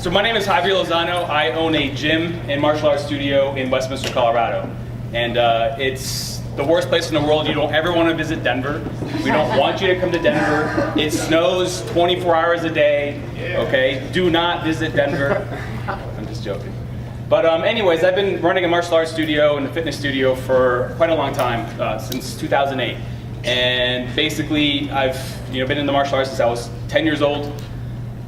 So my name is Javier Lozano. I own a gym and martial arts studio in Westminster, Colorado. And it's the worst place in the world. You don't ever want to visit Denver. We don't want you to come to Denver. It snows 24 hours a day, okay? Do not visit Denver. I'm just joking. But anyways, I've been running a martial arts studio and a fitness studio for quite a long time, since 2008. And basically, I've been in the martial arts since I was 10 years old.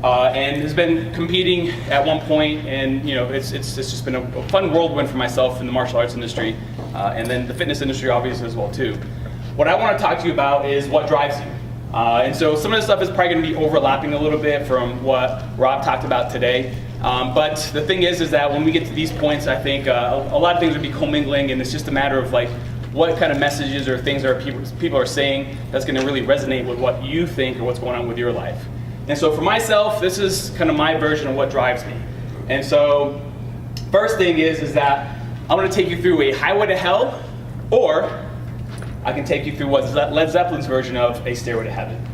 And has been competing at one point, and it's just been a fun whirlwind for myself in the martial arts industry, and then the fitness industry obviously as well too. What I want to talk to you about is what drives you, and so some of this stuff is probably going to be overlapping a little bit from what Rob talked about today. But the thing is that when we get to these points, I think a lot of things will be commingling, and it's just a matter of like what kind of messages or things are people are saying that's going to really resonate with what you think or what's going on with your life. And so for myself, this is kind of my version of what drives me. And so first thing is that I'm going to take you through a highway to hell, or I can take you through what's Led Zeppelin's version of a stairway to heaven.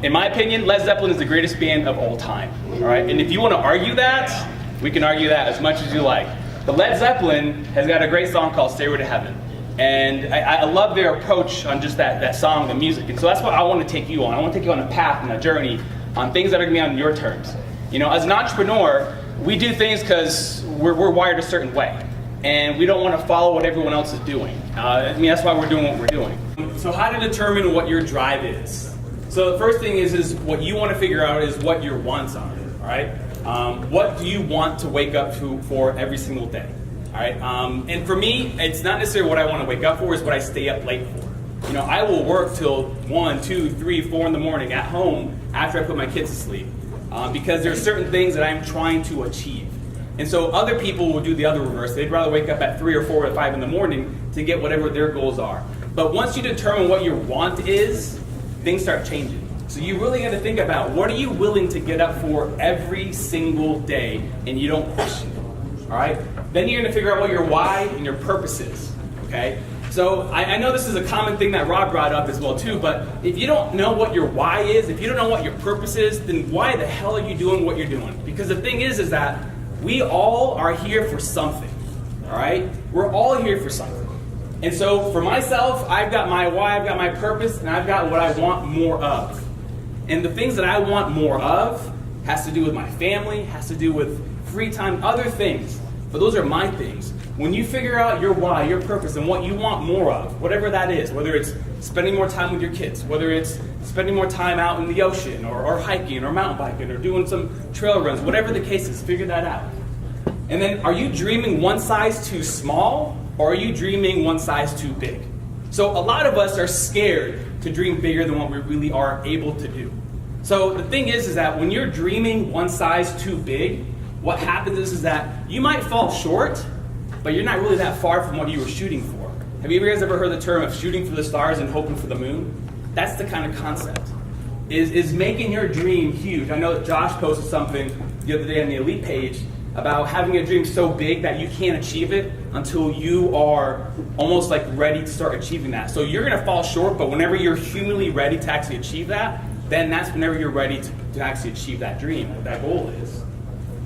In my opinion, Led Zeppelin is the greatest band of all time. All right, and if you want to argue that, we can argue that as much as you like. But Led Zeppelin has got a great song called Stairway to Heaven. And I love their approach on just that song, the music. And so that's what I want to take you on. I want to take you on a path and a journey on things that are going to be on your terms. As an entrepreneur, we do things because we're wired a certain way. And we don't want to follow what everyone else is doing. That's why we're doing what we're doing. So how to determine what your drive is? So the first thing is what you want to figure out is what your wants are, all right? What do you want to wake up to for every single day, all right? And for me, it's not necessarily what I want to wake up for, it's what I stay up late for. I will work till 1, 2, 3, 4 in the morning at home after I put my kids to sleep because there are certain things that I'm trying to achieve. And so other people will do the other reverse. They'd rather wake up at 3 or 4 or 5 in the morning to get whatever their goals are. But once you determine what your want is, things start changing. So you really got to think about what are you willing to get up for every single day, and you don't question it. All right? Then you're going to figure out what your why and your purpose is. Okay? So I know this is a common thing that Rob brought up as well too, but if you don't know what your why is, if you don't know what your purpose is, then why the hell are you doing what you're doing? Because the thing is that we all are here for something, all right? We're all here for something. And so for myself, I've got my why, I've got my purpose, and I've got what I want more of. And the things that I want more of has to do with my family, has to do with free time, other things. But those are my things. When you figure out your why, your purpose, and what you want more of, whatever that is, whether it's spending more time with your kids, whether it's spending more time out in the ocean, or hiking, or mountain biking, or doing some trail runs, whatever the case is, figure that out. And then, are you dreaming one size too small, or are you dreaming one size too big? So a lot of us are scared to dream bigger than what we really are able to do. So the thing is that when you're dreaming one size too big, what happens is that you might fall short, but you're not really that far from what you were shooting for. Have you guys ever heard the term of shooting for the stars and hoping for the moon? That's the kind of concept. Is making your dream huge. I know that Josh posted something the other day on the Elite page about having a dream so big that you can't achieve it until you are almost like ready to start achieving that. So you're going to fall short, but whenever you're humanly ready to actually achieve that, then that's whenever you're ready to actually achieve that dream, what that goal is.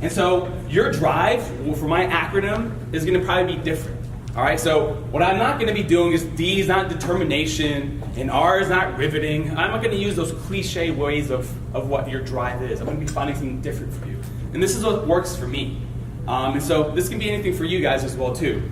And so your drive, for my acronym, is going to probably be different. All right, so what I'm not going to be doing is D is not determination and R is not riveting. I'm not going to use those cliche ways of what your drive is. I'm going to be finding something different for you. And this is what works for me. And so this can be anything for you guys as well too.